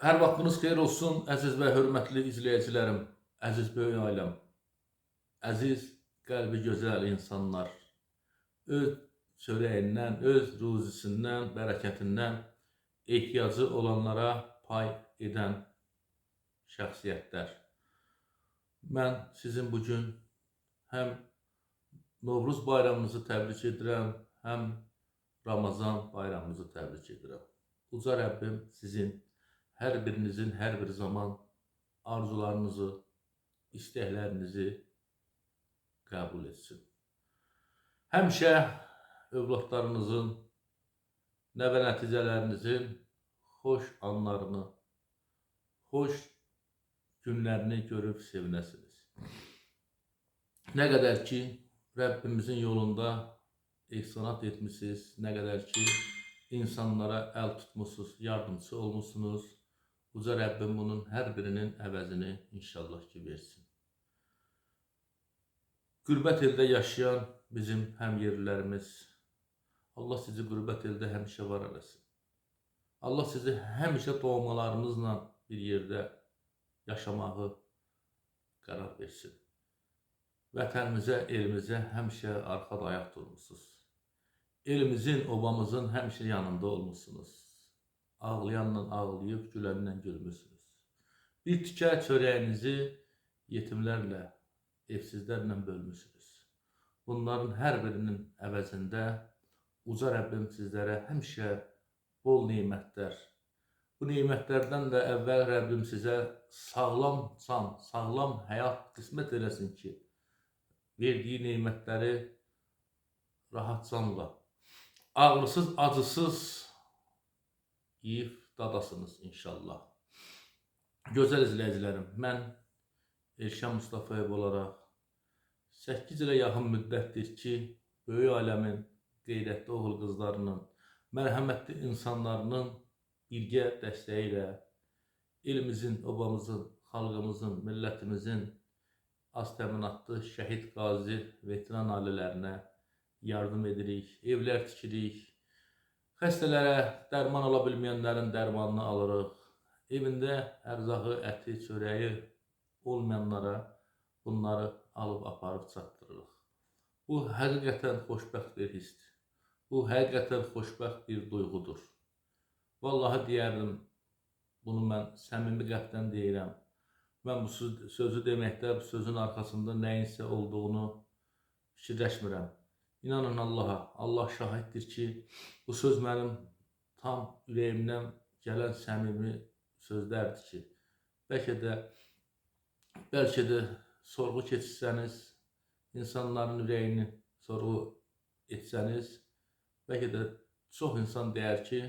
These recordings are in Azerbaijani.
Hər vaxtınız xeyir olsun, əziz və hörmətli izləyicilərim, əziz böyük ailəm, əziz qəlbi gözəl insanlar, öz çörəyindən, öz ruzisindən, bərəkətindən ehtiyacı olanlara pay edən şəxsiyyətlər. Mən sizin bugün həm Novruz bayramınızı təbrik edirəm, həm Ramazan bayramınızı təbrik edirəm. Uca Rəbbim sizin hər birinizin hər bir zaman arzularınızı, istəklərinizi qəbul etsin. Həmişə övladlarınızın, nəvə nəticələrinizin xoş anlarını, xoş günlərini görüb sevinəsiniz. Nə qədər ki, Rəbbimizin yolunda ehsanat etmişsiniz, nə qədər ki, insanlara əl tutmuşsunuz, yardımcı olmuşsunuz, Uca Rəbbim bunun hər birinin əvəzini inşallah ki versin. Qürbət eldə yaşayan bizim həmyerlilərimiz, Allah sizi qürbət eldə həmişə var eləsin. Allah sizi həmişə doğmalarınızla bir yerdə yaşamağı qərar versin. Vətənimizə, elimizə həmişə arxada ayaq durmuşsunuz. Elimizin, obamızın həmişə yanında olmuşsunuz. Ağlayanla ağlayıb, gülənlə gülmüşsünüz. Bir tikə çörəyinizi yetimlərlə, evsizlərlə bölmüşsünüz. Bunların hər birinin əvəzində Uca Rəbbim sizlərə həmişə bol neymətlər, bu neymətlərdən də əvvəl Rəbbim sizə sağlam can, sağlam həyat qismət eləsin ki, verdiyi neymətləri rahat canla, ağrısız, acısız yiyib dadasınız inşallah. Gözəl izləyicilərim, mən Elşən Mustafayev olaraq 8 ilə yaxın müddətdir ki, böyük aləmin qeyrətli oğul qızlarının, mərhəmətli insanlarının birgə dəstəyi ilə elimizin, obamızın, xalqımızın, millətimizin az təminatlı şəhid qazi veteran ailələrinə yardım edirik, evlər tikirik, xəstələrə dərman ala bilməyənlərin dərmanını alırıq, evində ərzağı, əti, çörəyi olmayanlara bunları alıb aparıb çatdırırıq. Bu həqiqətən xoşbəxt bir hissdir. Bu həqiqətən xoşbəxt bir duyğudur. Vallahi deyərdim, bunu mən səmimi qəlbdən deyirəm. Mən bu sözü deməkdə, bu sözün arxasında nəyinsə olduğunu fikirləşmirəm. İnanın Allaha, Allah şahiddir ki, bu söz mənim tam ürəyimdən gələn səmimi sözlərdir ki, bəlkə də sorğu keçirsəniz, insanların ürəyini sorğu etsəniz, bəlkə də çox insan deyər ki,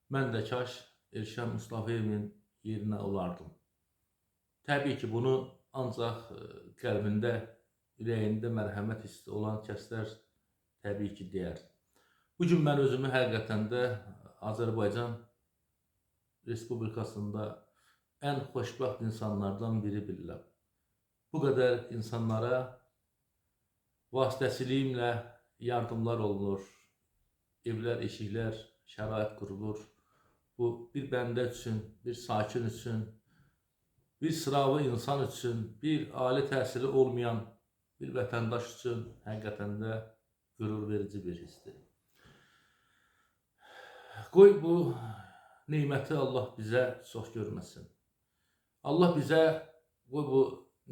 mən də kaş Elşən Mustafayevin yerinə olardım. Təbii ki, bunu ancaq qəlbində, ürəyində mərhəmət hissi olan kəslər təbii ki, deyər. Bugün mən özümü həqiqətən də Azərbaycan Respublikasında ən xoşbəxt insanlardan biri bilirəm. Bu qədər insanlara vasitəçiliyimlə yardımlar olunur, evlər, eşiklər, şərait qurulur. Bu, bir bəndə üçün, bir sakin üçün, bir sıravi insan üçün, bir ali təhsili olmayan bir vətəndaş üçün həqiqətən də qürur verici bir hissdir. Qoy bu neyməti Allah bizə çox görməsin. Allah bizə qoy bu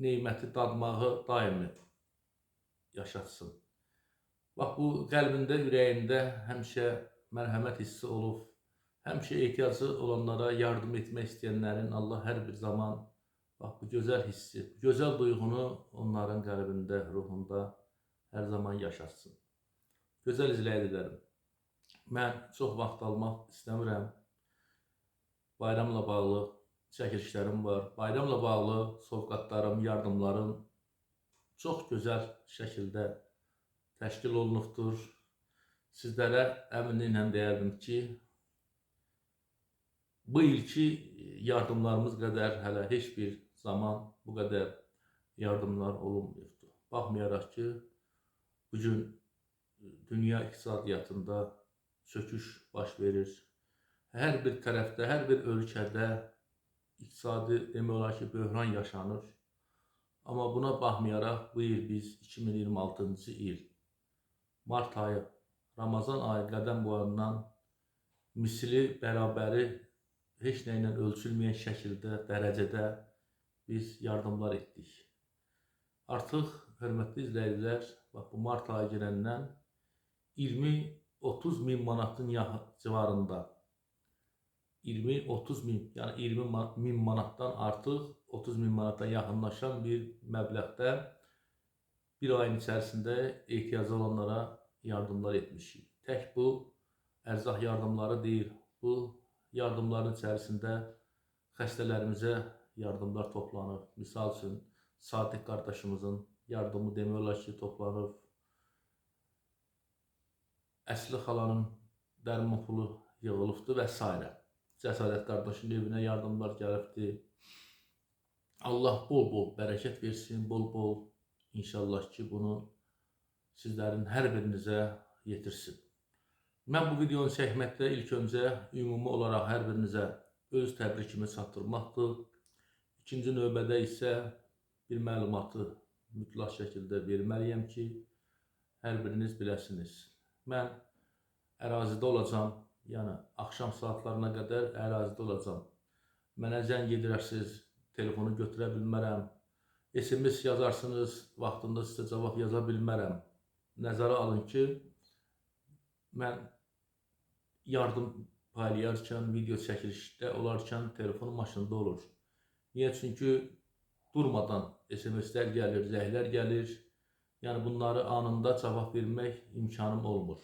neyməti dadmağı daimi yaşatsın. Bax, bu qəlbində, ürəyində həmişə mərhəmət hissi olub, həmişə ehtiyacı olanlara yardım etmək istəyənlərin Allah hər bir zaman bax, bu gözəl hissi, bu gözəl duyğunu onların qəlbində, ruhunda hər zaman yaşatsın. Gözəl izləyicilərim, mən çox vaxt almaq istəmirəm. Bayramla bağlı çəkilişlərim var. Bayramla bağlı sovqatlarım, yardımlarım çox gözəl şəkildə təşkil olunubdur. Sizlərə əminliklə deyərdim ki, bu ilki yardımlarımız qədər hələ heç bir zaman bu qədər yardımlar olunmuyubdur. Baxmayaraq ki, bugün dünya iqtisadiyyatında çöküş baş verir. Hər bir tərəfdə, hər bir ölkədə iqtisadi demək olar ki, böhran yaşanır. Amma buna baxmayaraq bu il biz 2026-cı il mart ayı, Ramazan ayı qədəm boyundan misli, bərabəri heç nə ilə ölçülməyən şəkildə, dərəcədə biz yardımlar etdik. Artıq, hörmətli izləyicilər, bax, bu mart ayı girəndən 20-30 min manatın civarında, 20-30 min, yəni 20 min manatdan artıq 30 min manata yaxınlaşan bir məbləğdə bir ayın içərisində ehtiyacı olanlara yardımlar etmişik. Tək bu ərzaq yardımları deyil, bu yardımların içərisində xəstələrimizə yardımlar toplanıb. Misal üçün, Sadiq qardaşımızın yardımı demək olar ki, toplanıb. Əsli xalanın dərman pulu yığılıbdır və s. Cəsarət qardaşın evinə yardımlar gəlibdir. Allah bol-bol bərəkət versin, bol-bol inşallah ki, bunu sizlərin hər birinizə yetirsin. Mən bu videonu çəkməkdə ilk öncə ümumi olaraq hər birinizə öz təbrikimi çatdırmaqdır. İkinci növbədə isə bir məlumatı mütləq şəkildə verməliyəm ki, hər biriniz biləsiniz. Mən ərazidə olacam, yəni axşam saatlarına qədər ərazidə olacam. Mənə zəng edirsiniz, telefonu götürə bilmərəm. SMS yazarsınız, vaxtında sizə cavab yaza bilmərəm. Nəzərə alın ki, mən yardım paylayarkən, video çəkilişdə olarkən telefon maşında olur. Niyə? Çünki durmadan SMS-lər gəlir, zəhlər gəlir. Yəni bunları anında cavab vermək imkanım olmur.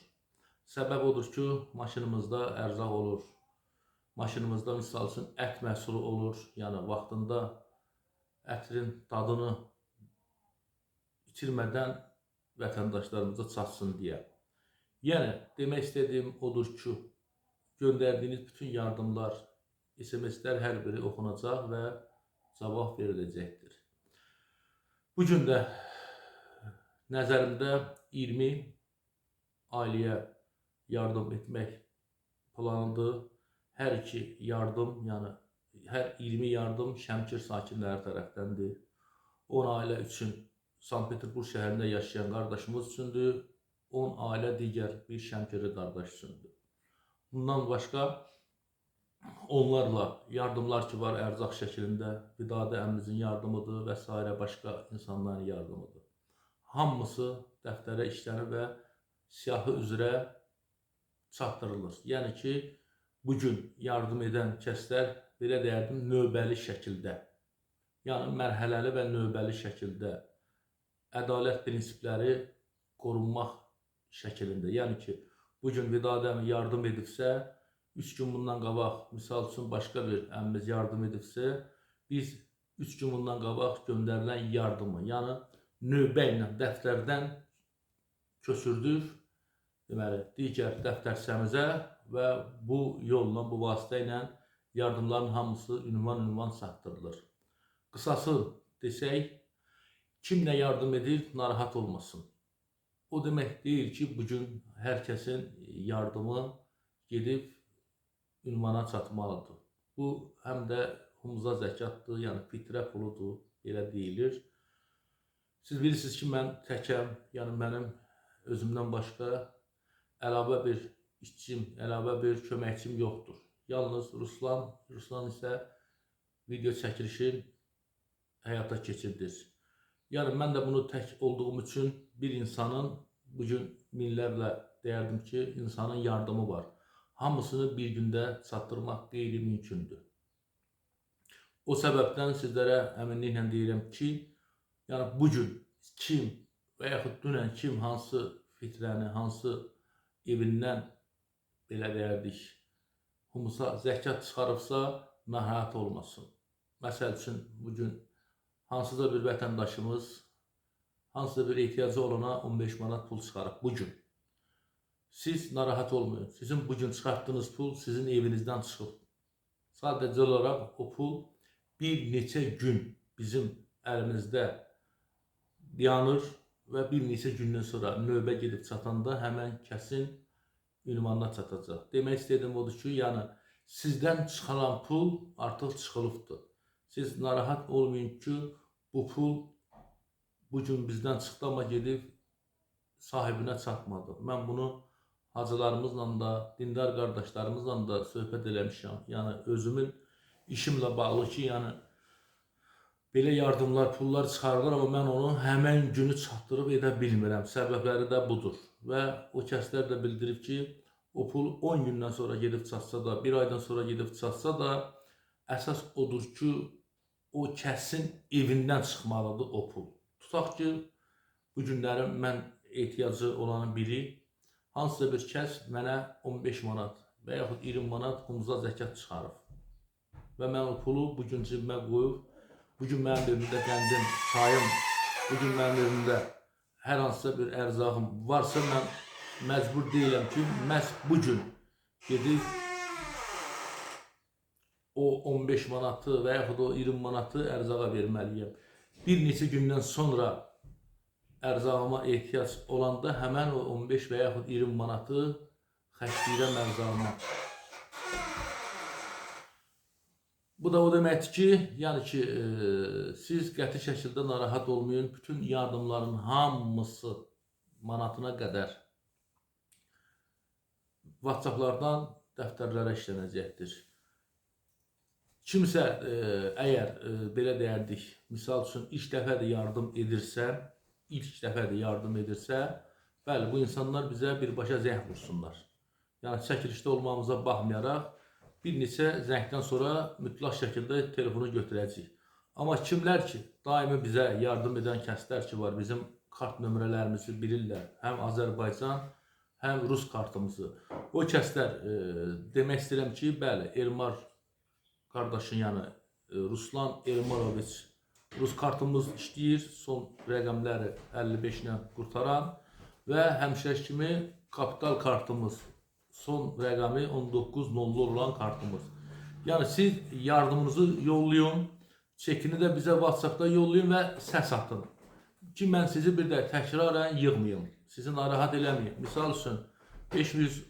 Səbəb odur ki, maşınımızda ərzaq olur. Maşınımızda misal üçün ət məhsulu olur. Yəni vaxtında ətrin dadını itirmədən vətəndaşlarımıza çatsın deyə. Yəni demək istədiyim odur ki, göndərdiyiniz bütün yardımlar, SMS-lər hər biri oxunacaq və cavab veriləcəkdir. Bugün də nəzərimdə 20 ailəyə yardım etmək planıdır. Hər iki yardım, yəni hər 20 yardım Şəmkir sakinləri tərəfdəndir. 10 ailə üçün Sankt-Peterburq şəhərində yaşayan qardaşımız üçündür. 10 ailə digər bir Şəmkirli qardaş üçündür. Bundan başqa onlarla yardımlar ki var ərzaq şəklində, Vidadə əmimizin yardımıdır və s. başqa insanların yardımıdır. Hamısı dəftərə işlənir və siyahı üzrə çatdırılır. Yəni ki, bugün yardım edən kəslər, belə deyərdim, növbəli şəkildə, yəni mərhələli və növbəli şəkildə ədalət prinsipləri qorunmaq şəklində. Yəni ki, bugün Vidadə əmi yardım edibsə, 3 gün bundan qabaq, misal üçün başqa bir əmimiz yardım edibsə, biz 3 gün bundan qabaq göndərilən yardımı, yəni növbə ilə dəftərdən köçürdük, deməli, digər dəftərçəmizə və bu yolla, bu vasitə ilə yardımların hamısı ünvan çatdırılır. Qısası desək, kim nə yardım edir, narahat olmasın. O demək deyil ki, bugün hər kəsin yardımı gedib ünvana çatmalıdır. Bu, həm də humuza zəkatdır, yəni fitrə puludur, belə deyilir. Siz bilirsiniz ki, mən təkəm, yəni mənim özümdən başqa əlavə bir işçim, əlavə bir köməkçim yoxdur. Yalnız Ruslan isə video çəkilişin həyata keçirdir. Yəni mən də bunu tək olduğum üçün bir insanın, bugün minlərlə deyərdim ki, insanın yardımı var. Hamısını bir gündə çatdırmaq qeyri-mümkündür. O səbəbdən sizlərə əminliklə deyirəm ki, yəni bugün kim və yaxud dünən kim hansı fitrəni, hansı evindən, belə deyərdik, humusa zəkat çıxarıbsa, narahat olmasın. Məsəl üçün, bugün hansısa bir vətəndaşımız, hansısa bir ehtiyacı olana 15 manat pul çıxarıb bugün. Siz narahat olmayın. Sizin bugün çıxartdığınız pul sizin evinizdən çıxıb. Sadəcə olaraq o pul bir neçə gün bizim əlimizdə yanır və bir neçə gündən sonra növbə gedib çatanda həmən kəsin ünvanına çatacaq. Demək istədiyim odur ki, yəni sizdən çıxaran pul artıq çıxılıbdır. Siz narahat olmayın ki, bu pul bu gün bizdən çıxdı, amma gedib sahibinə çatmadı. Mən bunu hacılarımızla da, dindar qardaşlarımızla da söhbət eləmişəm. Yəni özümün işimlə bağlı ki, yəni belə yardımlar, pullar çıxarılır, amma mən onu həmən günü çatdırıb edə bilmirəm. Səbəbləri də budur. Və o kəslər də bildirib ki, o pul 10 gündən sonra gedib çatsa da, 1 aydan sonra gedib çatsa da, əsas odur ki, o kəsin evindən çıxmalıdır o pul. Tutaq ki, bu günlərim mən ehtiyacı olanın biri, hansısa bir kəs mənə 15 manat və yaxud 20 manat xumuza zəkat çıxarıb. Və mən o pulu bu gün cibimə qoyub, bugün mənim evimdə qəndim, çayım, bugün mənim evimdə hər hansısa bir ərzağım varsa, mən məcbur deyiləm ki, məhz bugün gedib o 15 manatı və yaxud o 20 manatı ərzağa verməliyəm. Bir neçə gündən sonra ərzağıma ehtiyac olanda həmən o 15 və yaxud 20 manatı xərcləyirəm ərzağıma. Bu da o deməkdir ki, yəni ki, siz qəti şəkildə narahat olmayın. Bütün yardımların hamısı manatına qədər WhatsApplardan dəftərlərə işlənəcəkdir. Kimsə əgər belə deyərdik, misal üçün ilk dəfədir yardım edirsə, bəli, bu insanlar bizə birbaşa zəng vursunlar. Yəni çəkilişdə olmamıza baxmayaraq, bir neçə zəngdən sonra mütləq şəkildə telefonu götürəcəyik. Amma kimlər ki, daimi bizə yardım edən kəslər ki var, bizim kart nömrələrimizi bilirlər, həm Azərbaycan, həm Rus kartımızı. O kəslər demək istəyirəm ki, bəli, Elmar qardaşın, yəni Ruslan Elmaroviç, Rus kartımız işləyir, son rəqəmləri 55 ilə qurtaran və həmişəki kimi kapital kartımız, son rəqəmi 19.00 olan kartımız. Yəni siz yardımınızı yollayın, çekini də bizə WhatsAppda yollayın və səs atın ki, mən sizi bir də təkrarən yığmayım, sizi narahat eləməyim. Misal üçün 500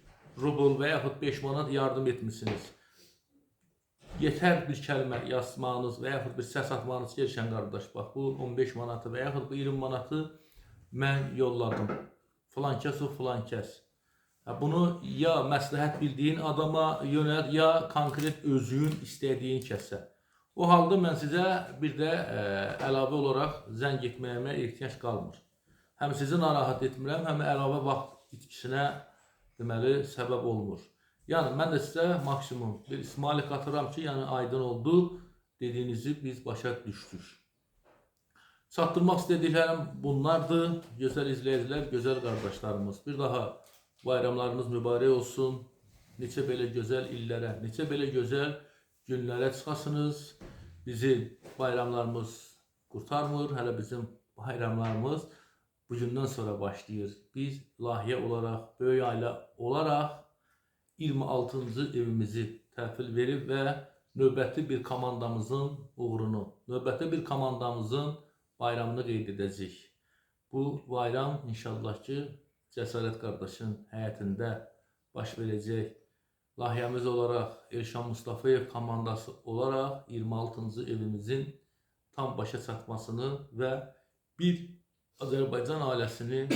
rubl və yaxud 5 manat yardım etmişsiniz. Yetər bir kəlmə yazmağınız və yaxud bir səs atmağınız gerçəkən qardaş, bax bu 15 manatı və yaxud bu 20 manatı mən yolladım. Filan kəs o filan kəs. Bunu ya məsləhət bildiyin adama yönəlt, ya konkret özün istədiyin kəsə. O halda mən sizə bir də əlavə olaraq zəng etməyimə ehtiyac qalmır. Həm sizi narahat etmirəm, həm əlavə vaxt itkisinə deməli səbəb olmur. Yəni mən də sizə maksimum bir ismalik atıram ki, yəni aydın oldu, dediyinizi biz başa düşdük. Çatdırmaq istədiklərim bunlardır. Gözəl izləyicilər, gözəl qardaşlarımız. Bir daha bayramlarınız mübarək olsun. Neçə belə gözəl illərə, neçə belə gözəl günlərə çıxasınız. Bizim bayramlarımız qurtarmır, hələ bizim bayramlarımız bugündən sonra başlayır. Biz layihə olaraq, böyük ailə olaraq 26-cı evimizi təhvil verib və növbəti bir komandamızın uğrunu, növbəti bir komandamızın bayramını qeyd edəcəyik. Bu bayram inşallah ki, Cəsarət qardaşın həyətində baş verəcək. Layihəmiz olaraq Elşan Mustafayev komandası olaraq 26-cı evimizin tam başa çatmasını və bir Azərbaycan ailəsini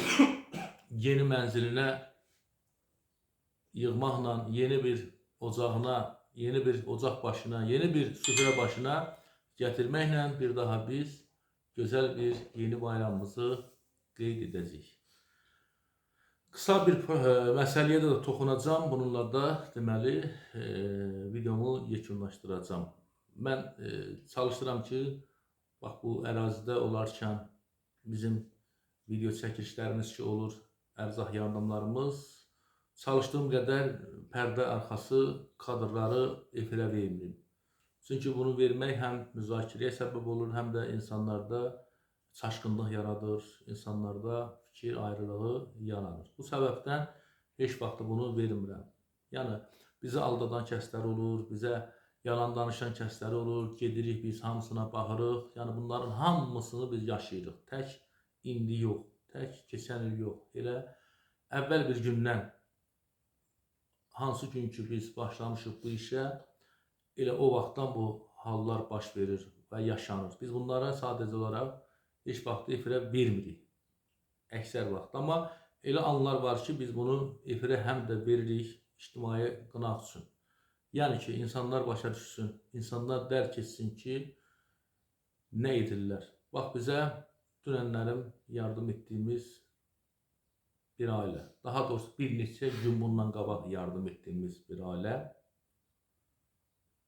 yeni mənzilinə yığmaqla, yeni bir ocağına, yeni bir ocaq başına, yeni bir süfrə başına gətirməklə bir daha biz gözəl bir yeni bayramımızı qeyd edəcəyik. Qısa bir məsələyə də toxunacağım. Bununla da deməli videomu yekunlaşdıracağım. Mən çalışıram ki, bax bu ərazidə olarkən bizim video çəkilişlərimiz ki olur, ərzaq yardımlarımız, çalışdığım qədər pərdə arxası kadrları efirə verməyim. Çünki bunu vermək həm müzakirəyə səbəb olur, həm də insanlarda çaşqınlıq yaradır, insanlarda fikir ayrılığı yaranır. Bu səbəbdən heç vaxt bunu vermirəm. Yəni bizi aldadan kəslər olur, bizə yalan danışan kəslər olur, gedirik biz hamısına baxırıq. Yəni bunların hamısını biz yaşayırıq. Tək indi yox, tək keçən il yox. Elə əvvəl bir gündən hansı gün ki biz başlamışıq bu işə, elə o vaxtdan bu hallar baş verir. və yaşanır. Biz bunlara sadəcə olaraq heç vaxt efirə vermirik. Əksər vaxt. Amma elə anlar var ki, biz bunu efirə həm də veririk ictimai qınaq üçün. Yəni ki, insanlar başa düşsün, insanlar dərk etsin ki, nə edirlər. Bax, bizə dünənlərim yardım etdiyimiz bir ailə, daha doğrusu bir neçə gün bundan qabaq yardım etdiyimiz bir ailə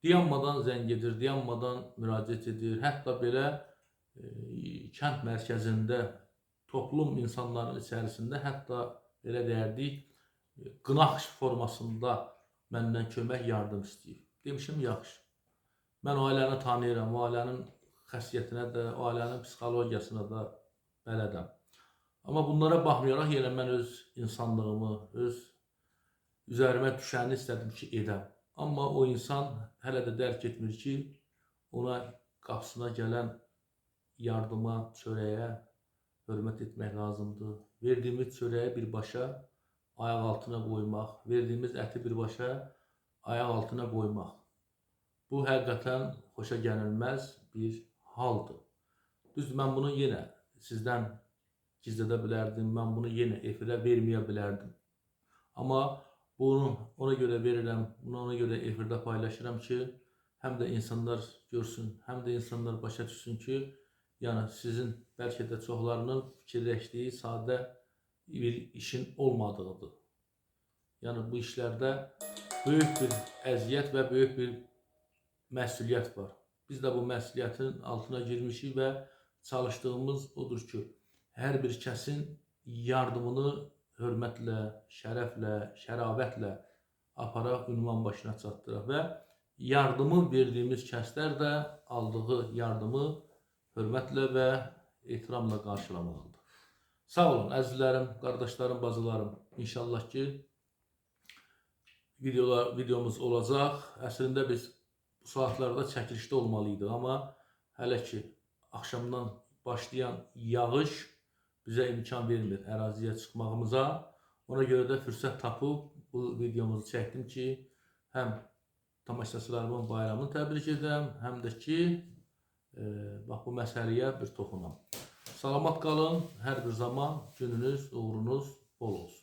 dayanmadan zəng edir, dayanmadan müraciət edir. Hətta belə kənd mərkəzində, toplum insanların içərisində, hətta belə deyərdik, qınaq formasında məndən kömək, yardım istəyir. Demişim, yaxşı. Mən ailəni tanıyıram, ailənin xəssiyyətinə də, ailənin psixologiyasına da bələdəm. Amma bunlara baxmayaraq yenə mən öz insanlığımı, öz üzərimə düşəni istədim ki, edəm. Amma o insan hələ də dərk etmir ki, ona qapısına gələn yardıma, çörəyə hörmət etmək lazımdır. Verdiyimiz çörəyə birbaşa ayaq altına qoymaq, verdiyimiz əti birbaşa ayaq altına qoymaq. Bu həqiqətən xoşa gəlilməz bir haldır. Düzdür, mən bunu yenə sizdən gizlədə bilərdim, mən bunu yenə efirə verməyə bilərdim. Amma bunu ona görə verirəm, bunu ona görə efirdə paylaşıram ki, həm də insanlar görsün, həm də insanlar başa düşsün ki, yəni sizin bəlkə də çoxlarının fikirləşdiyi sadə bir işin olmadığıdır. Yəni bu işlərdə böyük bir əziyyət və böyük bir məsuliyyət var. Biz də bu məsuliyyətin altına girmişik və çalışdığımız odur ki, hər bir kəsin yardımını hörmətlə, şərəflə, şəravətlə aparaq, ünvan başına çatdıraq və yardımı verdiyimiz kəslər də aldığı yardımı hörmətlə və ehtiramla qarşılamalıdır. Sağ olun, əzizlərim, qardaşlarım, bacılarım. İnşallah ki, videomuz olacaq. Əslində biz bu saatlarda çəkilişdə olmalıydı, amma hələ ki, axşamdan başlayan yağış bizə imkan vermir əraziyə çıxmağımıza. Ona görə də fürsət tapıb bu videomuzu çəkdim ki, həm tamaşaçılarımın bayramını təbrik edəm, həm də ki, bax bu məsələyə bir toxunam. Salamat qalın, hər bir zaman gününüz, uğrunuz bol olsun.